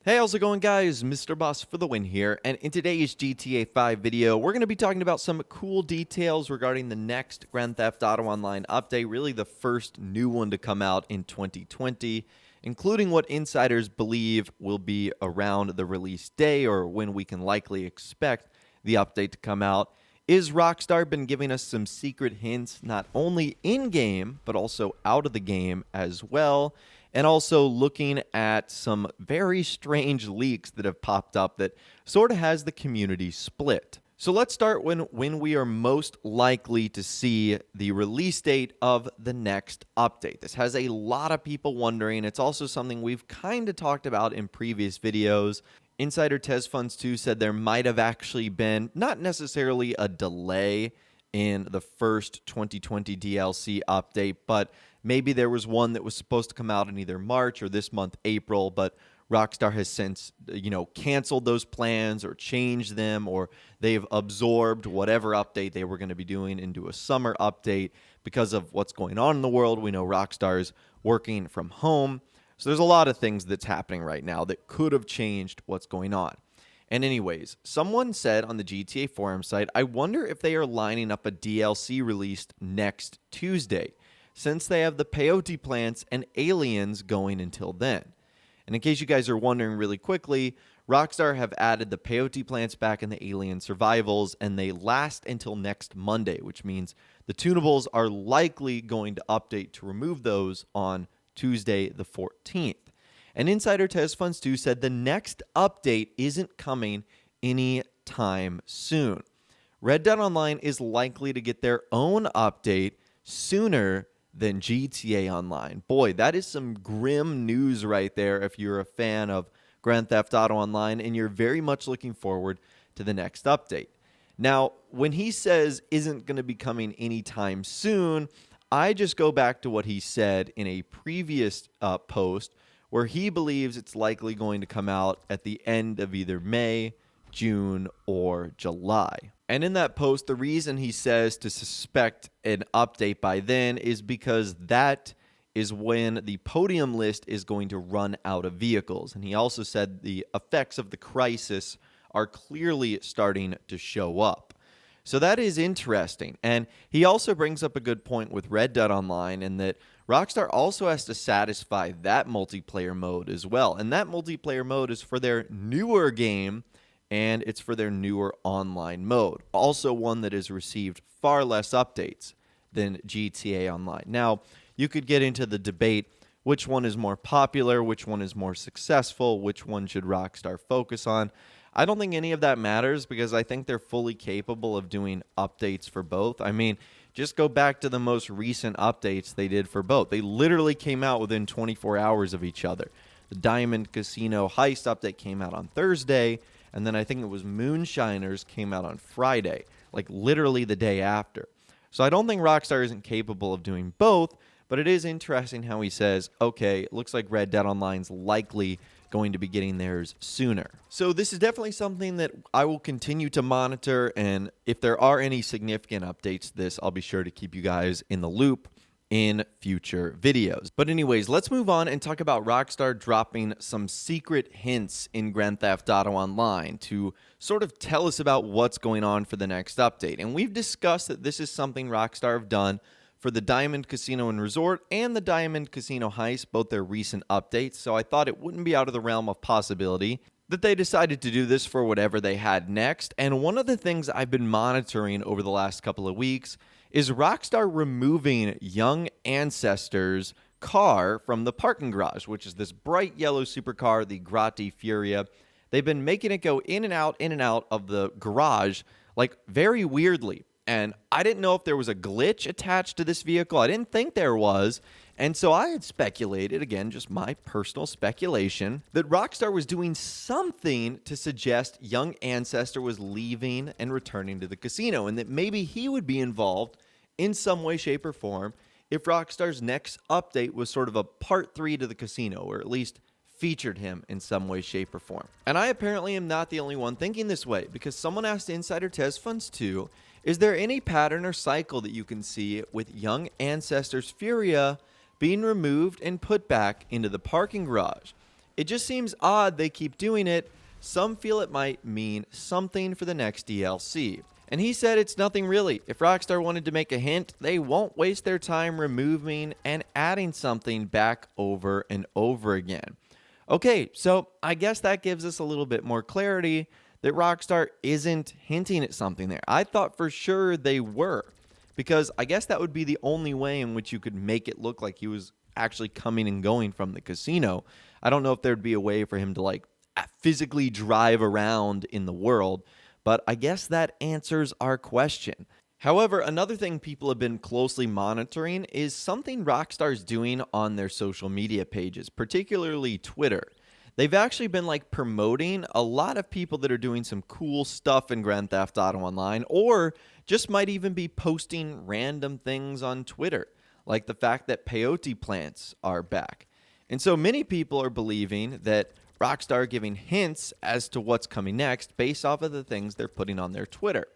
Hey, how's it going, guys? Mr. Boss for the win here, and in today's GTA 5 video, we're going to be talking about some cool details regarding the next Grand Theft Auto Online update, really the first new one to come out in 2020, including what insiders believe will be around the release day or when we can likely expect the update to come out. Is Rockstar been giving us some secret hints, not only in-game, but also out of the game as well? And also looking at some very strange leaks that have popped up that sort of has the community split. So let's start when we are most likely to see the release date of the next update. This has a lot of people wondering. It's also something we've kind of talked about in previous videos. Insider TezFunds2 said there might have actually been not necessarily a delay in the first 2020 DLC update, but maybe there was one that was supposed to come out in either March or this month, April, but Rockstar has since, canceled those plans or changed them, or they've absorbed whatever update they were going to be doing into a summer update because of what's going on in the world. We know Rockstar is working from home. So there's a lot of things that's happening right now that could have changed what's going on. And anyways, someone said on the GTA forum site, I wonder if they are lining up a DLC released next Tuesday, since they have the peyote plants and aliens going until then. And in case you guys are wondering really quickly, Rockstar have added the peyote plants back in the alien survivals, and they last until next Monday, which means the tunables are likely going to update to remove those on Tuesday the 14th. And Insider TezFunds2 said the next update isn't coming anytime soon. Red Dead Online is likely to get their own update sooner than GTA Online. Boy, that is some grim news right there if you're a fan of Grand Theft Auto Online and you're very much looking forward to the next update. Now, when he says isn't going to be coming anytime soon, I just go back to what he said in a previous post where he believes it's likely going to come out at the end of either May, June, or July. And in that post, the reason he says to suspect an update by then is because that is when the podium list is going to run out of vehicles. And he also said the effects of the crisis are clearly starting to show up. So that is interesting. And he also brings up a good point with Red Dead Online in that Rockstar also has to satisfy that multiplayer mode as well. And that multiplayer mode is for their newer game, and it's for their newer online mode. Also one that has received far less updates than GTA Online. Now, you could get into the debate, which one is more popular, which one is more successful, which one should Rockstar focus on. I don't think any of that matters because I think they're fully capable of doing updates for both. I mean, just go back to the most recent updates they did for both. They literally came out within 24 hours of each other. The Diamond Casino Heist update came out on Thursday, and then I think it was Moonshiners came out on Friday, like literally the day after. So I don't think Rockstar isn't capable of doing both, but it is interesting how he says, okay, it looks like Red Dead Online's likely going to be getting theirs sooner. So this is definitely something that I will continue to monitor, and if there are any significant updates to this, I'll be sure to keep you guys in the loop in future videos. But anyways, let's move on and talk about Rockstar dropping some secret hints in Grand Theft Auto Online to sort of tell us about what's going on for the next update. And we've discussed that this is something Rockstar have done for the Diamond Casino and Resort and the Diamond Casino Heist, both their recent updates, so I thought it wouldn't be out of the realm of possibility that they decided to do this for whatever they had next. And one of the things I've been monitoring over the last couple of weeks is Rockstar removing Young Ancestor's car from the parking garage, which is this bright yellow supercar, the Grotti Furia. They've been making it go in and out of the garage, like very weirdly. And I didn't know if there was a glitch attached to this vehicle. I didn't think there was. And so I had speculated, again, just my personal speculation, that Rockstar was doing something to suggest Young Ancestor was leaving and returning to the casino, and that maybe he would be involved in some way, shape, or form if Rockstar's next update was sort of a part 3 to the casino, or at least featured him in some way, shape, or form. And I apparently am not the only one thinking this way, because someone asked Insider TezFunds2, is there any pattern or cycle that you can see with Young Ancestor's Furia being removed and put back into the parking garage? It just seems odd they keep doing it. Some feel it might mean something for the next DLC. And he said it's nothing really. If Rockstar wanted to make a hint, they won't waste their time removing and adding something back over and over again. Okay, so I guess that gives us a little bit more clarity that Rockstar isn't hinting at something there. I thought for sure they were, because I guess that would be the only way in which you could make it look like he was actually coming and going from the casino. I don't know if there'd be a way for him to like physically drive around in the world, but I guess that answers our question. However, another thing people have been closely monitoring is something Rockstar's doing on their social media pages, particularly Twitter. They've actually been like promoting a lot of people that are doing some cool stuff in Grand Theft Auto Online, or just might even be posting random things on Twitter, like the fact that peyote plants are back. And so many people are believing that Rockstar are giving hints as to what's coming next based off of the things they're putting on their Twitter,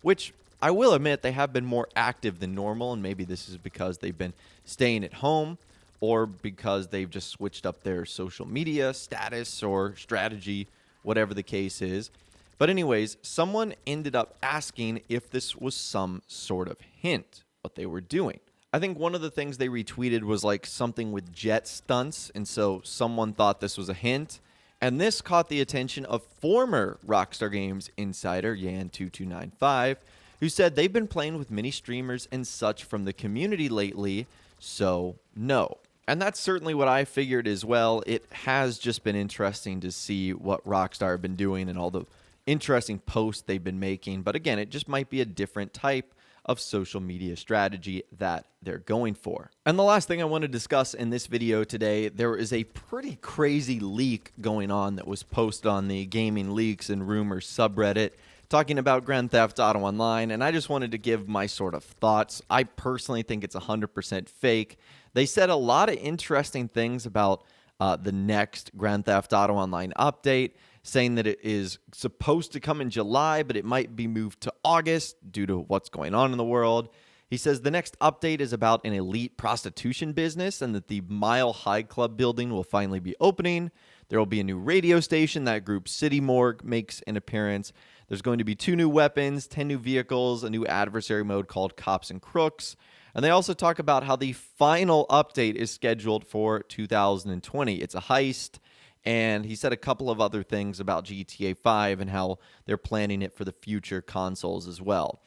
which I will admit they have been more active than normal, and maybe this is because they've been staying at home or because they've just switched up their social media status or strategy, whatever the case is. But anyways, someone ended up asking if this was some sort of hint, what they were doing. I think one of the things they retweeted was like something with jet stunts, and so someone thought this was a hint. And this caught the attention of former Rockstar Games insider Yan2295, who said they've been playing with many streamers and such from the community lately, so no. And that's certainly what I figured as well. It has just been interesting to see what Rockstar have been doing and all the interesting posts they've been making. But again, it just might be a different type of social media strategy that they're going for. And the last thing I want to discuss in this video today, there is a pretty crazy leak going on that was posted on the Gaming Leaks and Rumors subreddit talking about Grand Theft Auto Online, and I just wanted to give my sort of thoughts. I personally think it's 100% fake. They said a lot of interesting things about the next Grand Theft Auto Online update, saying that it is supposed to come in July, but it might be moved to August due to what's going on in the world. He says the next update is about an elite prostitution business and that the Mile High Club building will finally be opening. There will be a new radio station. That group City Morgue makes an appearance. There's going to be 2 new weapons, 10 new vehicles, a new adversary mode called Cops and Crooks. And they also talk about how the final update is scheduled for 2020. It's a heist. And he said a couple of other things about GTA 5 and how they're planning it for the future consoles as well.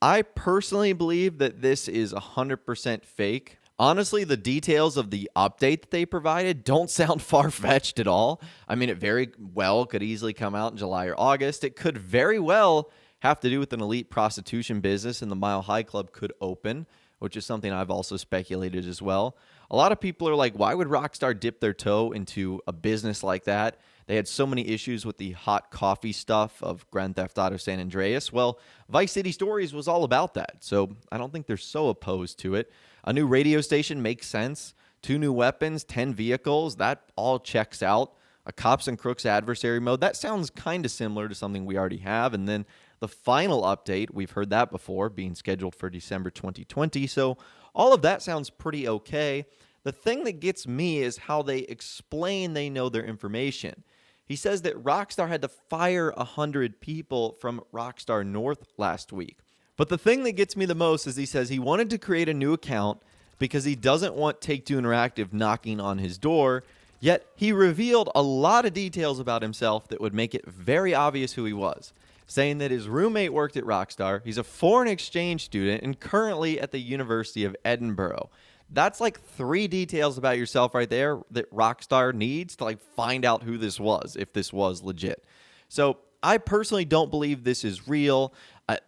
I personally believe that this is 100% fake. Honestly, the details of the update that they provided don't sound far-fetched at all. I mean, it very well could easily come out in July or August. It could very well have to do with an elite prostitution business, and the Mile High Club could open, which is something I've also speculated as well. A lot of people are like, why would Rockstar dip their toe into a business like that? They had so many issues with the hot coffee stuff of Grand Theft Auto San Andreas. Well, Vice City Stories was all about that, so I don't think they're so opposed to it. A new radio station makes sense. 2 new weapons, 10 vehicles, that all checks out. A Cops and Crooks adversary mode, that sounds kind of similar to something we already have. And then the final update, we've heard that before, being scheduled for December 2020. So all of that sounds pretty okay. The thing that gets me is how they explain they know their information. He says that Rockstar had to fire 100 people from Rockstar North last week. But the thing that gets me the most is he says he wanted to create a new account because he doesn't want Take-Two Interactive knocking on his door, yet he revealed a lot of details about himself that would make it very obvious who he was, saying that his roommate worked at Rockstar, he's a foreign exchange student, and currently at the University of Edinburgh. That's like 3 details about yourself right there that Rockstar needs to like find out who this was, if this was legit. So I personally don't believe this is real.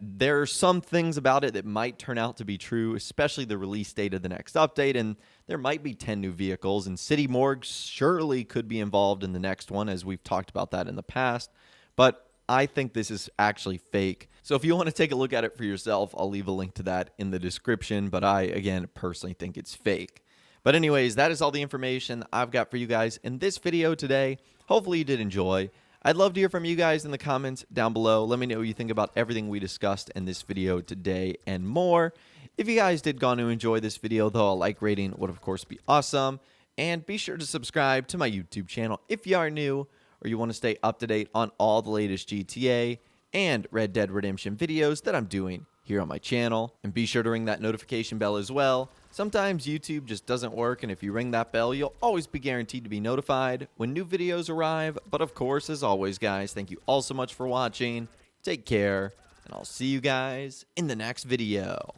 There are some things about it that might turn out to be true, especially the release date of the next update, and there might be 10 new vehicles, and City Morgue surely could be involved in the next one, as we've talked about that in the past. But I think this is actually fake. So if you want to take a look at it for yourself, I'll leave a link to that in the description. But I, again, personally think it's fake. But anyways, that is all the information I've got for you guys in this video today. Hopefully you did enjoy. I'd love to hear from you guys in the comments down below. Let me know what you think about everything we discussed in this video today and more. If you guys did go on to enjoy this video, though, a like rating would, of course, be awesome. And be sure to subscribe to my YouTube channel if you are new or you want to stay up to date on all the latest GTA and Red Dead Redemption videos that I'm doing here on my channel. And be sure to ring that notification bell as well. Sometimes YouTube just doesn't work, and if you ring that bell, you'll always be guaranteed to be notified when new videos arrive. But of course, as always, guys, thank you all so much for watching. Take care, and I'll see you guys in the next video.